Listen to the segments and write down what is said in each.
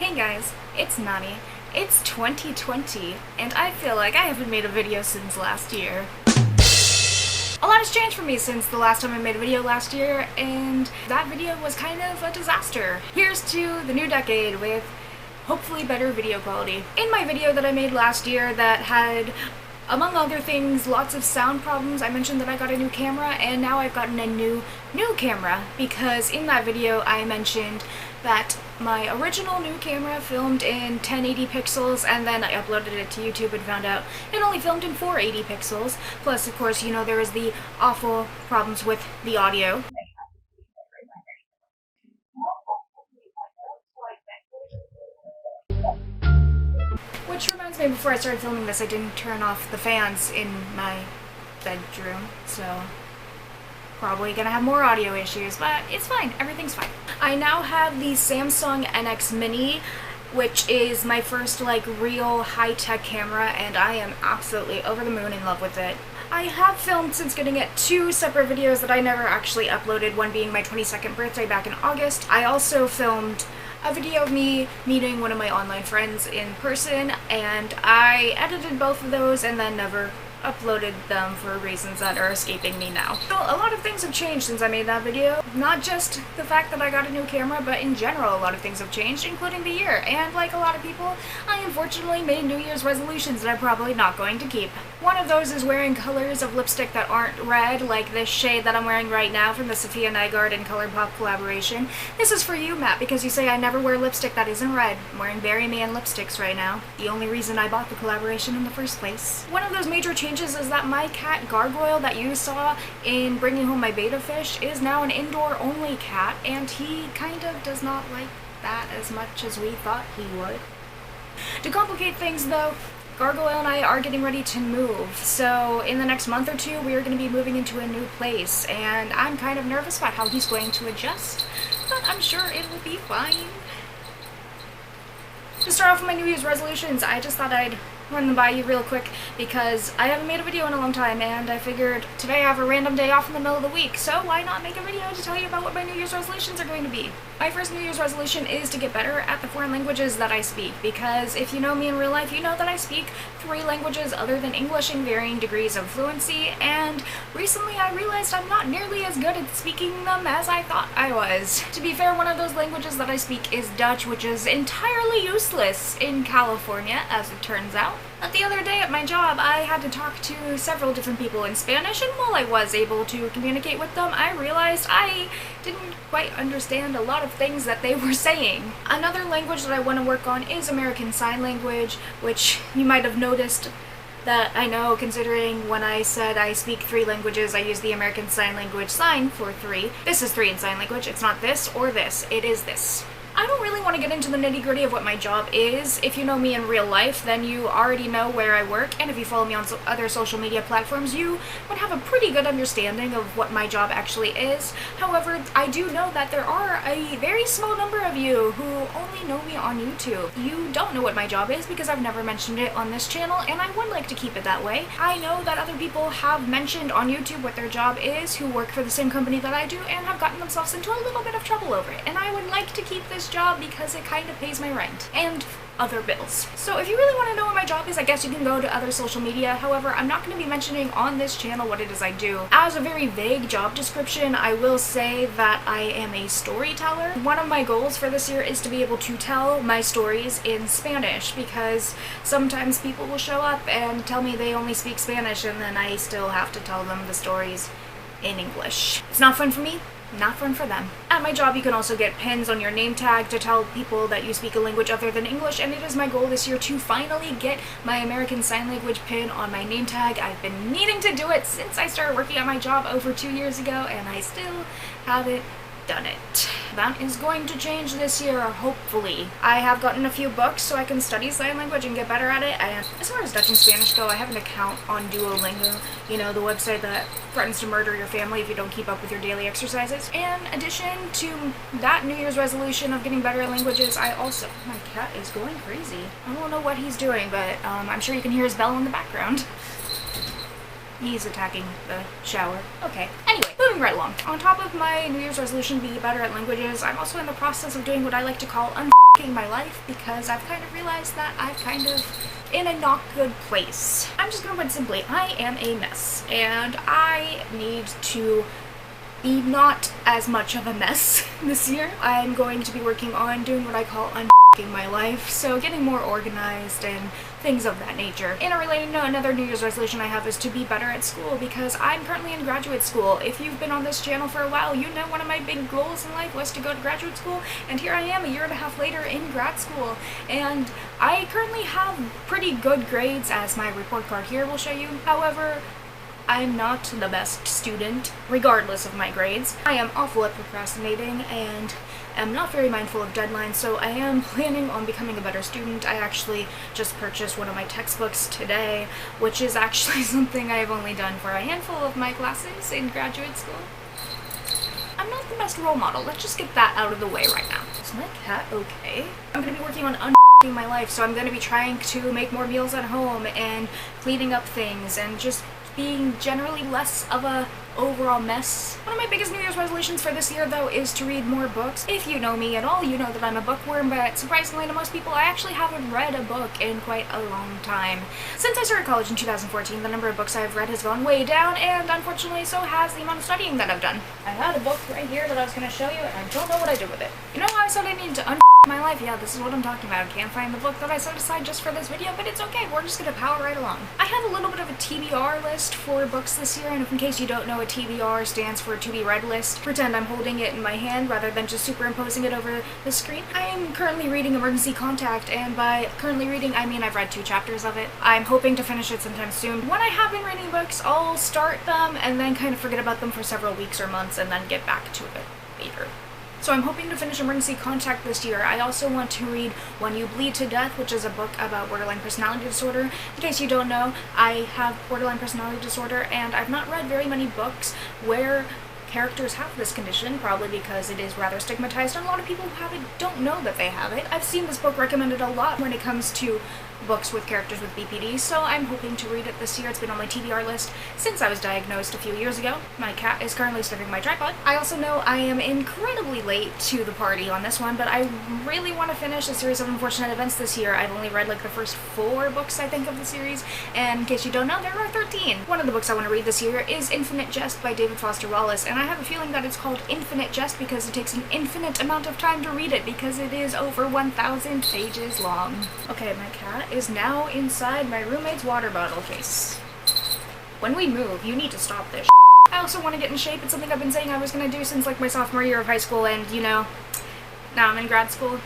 Hey guys, it's Nani. It's 2020, and I feel like I haven't made a video since last year. A lot has changed for me since the last time I made a video last year, and that video was kind of a disaster. Here's to the new decade with hopefully better video quality. In my video that I made last year that had, among other things, lots of sound problems, I mentioned that I got a new camera, and now I've gotten a new camera, because in that video I mentioned that my original new camera filmed in 1080 pixels, and then I uploaded it to YouTube and found out it only filmed in 480 pixels. Plus, of course, you know, there was the awful problems with the audio. Which reminds me, before I started filming this, I didn't turn off the fans in my bedroom, so probably gonna have more audio issues, but it's fine. Everything's fine. I now have the Samsung NX Mini, which is my first, like, real high-tech camera, and I am absolutely over the moon in love with it. I have filmed since getting it 2 separate videos that I never actually uploaded, one being my 22nd birthday back in August. I also filmed a video of me meeting one of my online friends in person, and I edited both of those and then never uploaded them for reasons that are escaping me now. So a lot of things have changed since I made that video. Not just the fact that I got a new camera, but in general a lot of things have changed, including the year. And like a lot of people, I unfortunately made New Year's resolutions that I'm probably not going to keep. One of those is wearing colors of lipstick that aren't red, like this shade that I'm wearing right now from the Sophia Nygaard and ColourPop collaboration. This is for you, Matt, because you say I never wear lipstick that isn't red. I'm wearing Berry Man lipsticks right now. The only reason I bought the collaboration in the first place. One of those major changes is that my cat Gargoyle that you saw in Bringing Home My Betta Fish is now an indoor-only cat, and he kind of does not like that as much as we thought he would. To complicate things, though, Gargoyle and I are getting ready to move, so in the next month or two we are going to be moving into a new place, and I'm kind of nervous about how he's going to adjust, but I'm sure it will be fine. To start off with my New Year's resolutions, I just thought I'd run them by you real quick because I haven't made a video in a long time, and I figured today I have a random day off in the middle of the week, so why not make a video to tell you about what my New Year's resolutions are going to be. My first New Year's resolution is to get better at the foreign languages that I speak, because if you know me in real life, you know that I speak 3 languages other than English in varying degrees of fluency, and recently I realized I'm not nearly as good at speaking them as I thought I was. To be fair, one of those languages that I speak is Dutch, which is entirely useless in California, as it turns out. But the other day at my job, I had to talk to several different people in Spanish, and while I was able to communicate with them, I realized I didn't quite understand a lot of things that they were saying. Another language that I want to work on is American Sign Language, which you might have noticed that I know, considering when I said I speak 3 languages, I use the American Sign Language sign for 3. This is 3 in sign language. It's not this or this. It is this. I don't really want to get into the nitty-gritty of what my job is. If you know me in real life, then you already know where I work, and if you follow me on other social media platforms, you would have a pretty good understanding of what my job actually is. However, I do know that there are a very small number of you who only know me on YouTube. You don't know what my job is because I've never mentioned it on this channel, and I would like to keep it that way. I know that other people have mentioned on YouTube what their job is who work for the same company that I do and have gotten themselves into a little bit of trouble over it, and I would like to keep this job because it kind of pays my rent and other bills. So if you really want to know what my job is, I guess you can go to other social media. However, I'm not going to be mentioning on this channel what it is I do. As a very vague job description, I will say that I am a storyteller. One of my goals for this year is to be able to tell my stories in Spanish, because sometimes people will show up and tell me they only speak Spanish, and then I still have to tell them the stories in English. It's not fun for me. Not fun for them. At my job, you can also get pins on your name tag to tell people that you speak a language other than English, and it is my goal this year to finally get my American Sign Language pin on my name tag. I've been needing to do it since I started working at my job over 2 years ago, and I still haven't done it. That is going to change this year, hopefully. I have gotten a few books so I can study sign language and get better at it, and as far as Dutch and Spanish go, I have an account on Duolingo, you know, the website that threatens to murder your family if you don't keep up with your daily exercises. In addition to that New Year's resolution of getting better at languages, my cat is going crazy. I don't know what he's doing, but I'm sure you can hear his bell in the background. He's attacking the shower. Okay. Anyway, moving right along. On top of my New Year's resolution to be better at languages, I'm also in the process of doing what I like to call my life because I've kind of realized that I'm kind of in a not good place. I'm just gonna put it simply, I am a mess and I need to be not as much of a mess this year. I'm going to be working on doing what I call my life, so getting more organized and things of that nature. In a related note, another New Year's resolution I have is to be better at school because I'm currently in graduate school. If you've been on this channel for a while, you know one of my big goals in life was to go to graduate school, and here I am a year and a half later in grad school, and I currently have pretty good grades, as my report card here will show you. However, I'm not the best student, regardless of my grades. I am awful at procrastinating and am not very mindful of deadlines, so I am planning on becoming a better student. I actually just purchased one of my textbooks today, which is actually something I have only done for a handful of my classes in graduate school. I'm not the best role model. Let's just get that out of the way right now. Is my cat okay? I'm going to be working on my life, so I'm going to be trying to make more meals at home and cleaning up things and just being generally less of a overall mess. One of my biggest New Year's resolutions for this year, though, is to read more books. If you know me at all, you know that I'm a bookworm, but surprisingly to most people, I actually haven't read a book in quite a long time. Since I started college in 2014, the number of books I've read has gone way down, and unfortunately so has the amount of studying that I've done. I had a book right here that I was going to show you, and I don't know what I did with it. You know how I said I needed to my life? Yeah, this is what I'm talking about. I can't find the book that I set aside just for this video, but it's okay. We're just gonna power right along. I have a little bit of a TBR list for books this year, and if in case you don't know what TBR stands for, to be read list, pretend I'm holding it in my hand rather than just superimposing it over the screen. I am currently reading Emergency Contact, and by currently reading, I mean I've read 2 chapters of it. I'm hoping to finish it sometime soon. When I have been reading books, I'll start them and then kind of forget about them for several weeks or months and then get back to it later. So I'm hoping to finish Emergency Contact this year. I also want to read When You Bleed to Death, which is a book about borderline personality disorder. In case you don't know, I have borderline personality disorder, and I've not read very many books where characters have this condition, probably because it is rather stigmatized, and a lot of people who have it don't know that they have it. I've seen this book recommended a lot when it comes to books with characters with BPD, so I'm hoping to read it this year. It's been on my TBR list since I was diagnosed a few years ago. My cat is currently sniffing my tripod. I also know I am incredibly late to the party on this one, but I really want to finish a series of unfortunate events this year. I've only read like the first 4 books, I think, of the series, and in case you don't know, there are 13. One of the books I want to read this year is Infinite Jest by David Foster Wallace, and I have a feeling that it's called Infinite Jest because it takes an infinite amount of time to read it because it is over 1,000 pages long. Okay, my cat is now inside my roommate's water bottle case. When we move, you need to stop this. I also want to get in shape. It's something I've been saying I was going to do since like my sophomore year of high school, and you know, now I'm in grad school.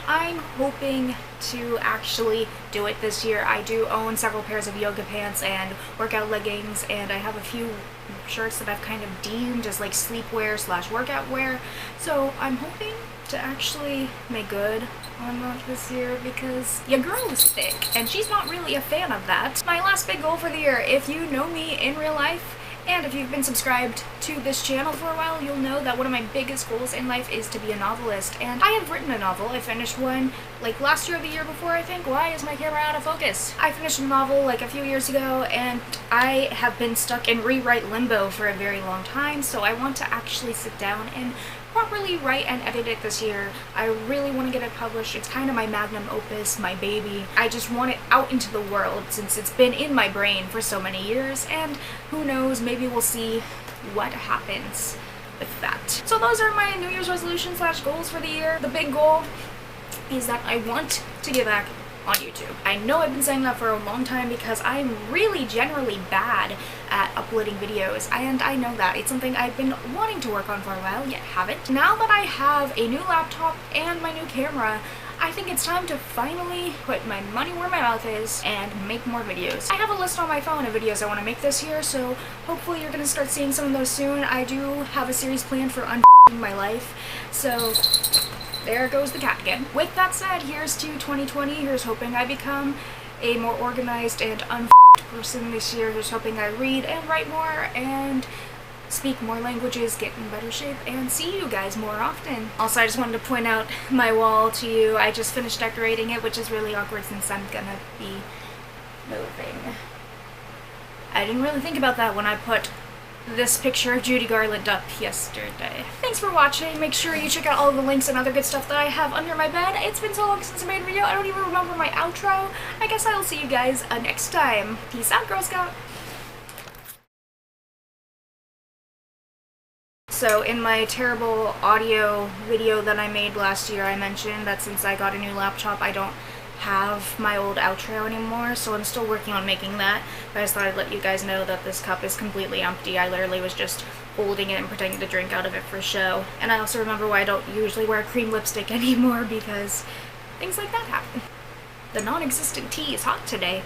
I'm hoping to actually do it this year. I do own several pairs of yoga pants and workout leggings, and I have a few shirts that I've kind of deemed as like sleepwear / workout wear, so I'm hoping to actually make good on that this year because your girl is thick and she's not really a fan of that. My last big goal for the year, if you know me in real life and if you've been subscribed to this channel for a while, you'll know that one of my biggest goals in life is to be a novelist, and I have written a novel. I finished one like last year or the year before, I think. Why is my camera out of focus? I finished a novel like a few years ago, and I have been stuck in rewrite limbo for a very long time, so I want to actually sit down and properly write and edit it this year. I really want to get it published. It's kind of my magnum opus, my baby. I just want it out into the world since it's been in my brain for so many years, and who knows, maybe we'll see what happens with that. So those are my New Year's resolutions / goals for the year. The big goal is that I want to get back on YouTube. I know I've been saying that for a long time because I'm really generally bad at uploading videos, and I know that. It's something I've been wanting to work on for a while, yet haven't. Now that I have a new laptop and my new camera, I think it's time to finally put my money where my mouth is and make more videos. I have a list on my phone of videos I want to make this year, so hopefully you're going to start seeing some of those soon. I do have a series planned for my life, so there goes the cat again. With that said, here's to 2020. Here's hoping I become a more organized and person this year. Here's hoping I read and write more and speak more languages, get in better shape, and see you guys more often. Also, I just wanted to point out my wall to you. I just finished decorating it, which is really awkward since I'm gonna be moving. I didn't really think about that when I put this picture of Judy Garland up yesterday. Thanks for watching. Make sure you check out all the links and other good stuff that I have under my bed. It's been so long since I made a video, I don't even remember my outro. I guess I will see you guys next time. Peace out, Girl Scout! So in my terrible audio video that I made last year, I mentioned that since I got a new laptop, I don't have my old outro anymore, so I'm still working on making that. But I just thought I'd let you guys know that this cup is completely empty. I literally was just holding it and pretending to drink out of it for show. And I also remember why I don't usually wear cream lipstick anymore, because things like that happen. The non-existent tea is hot today.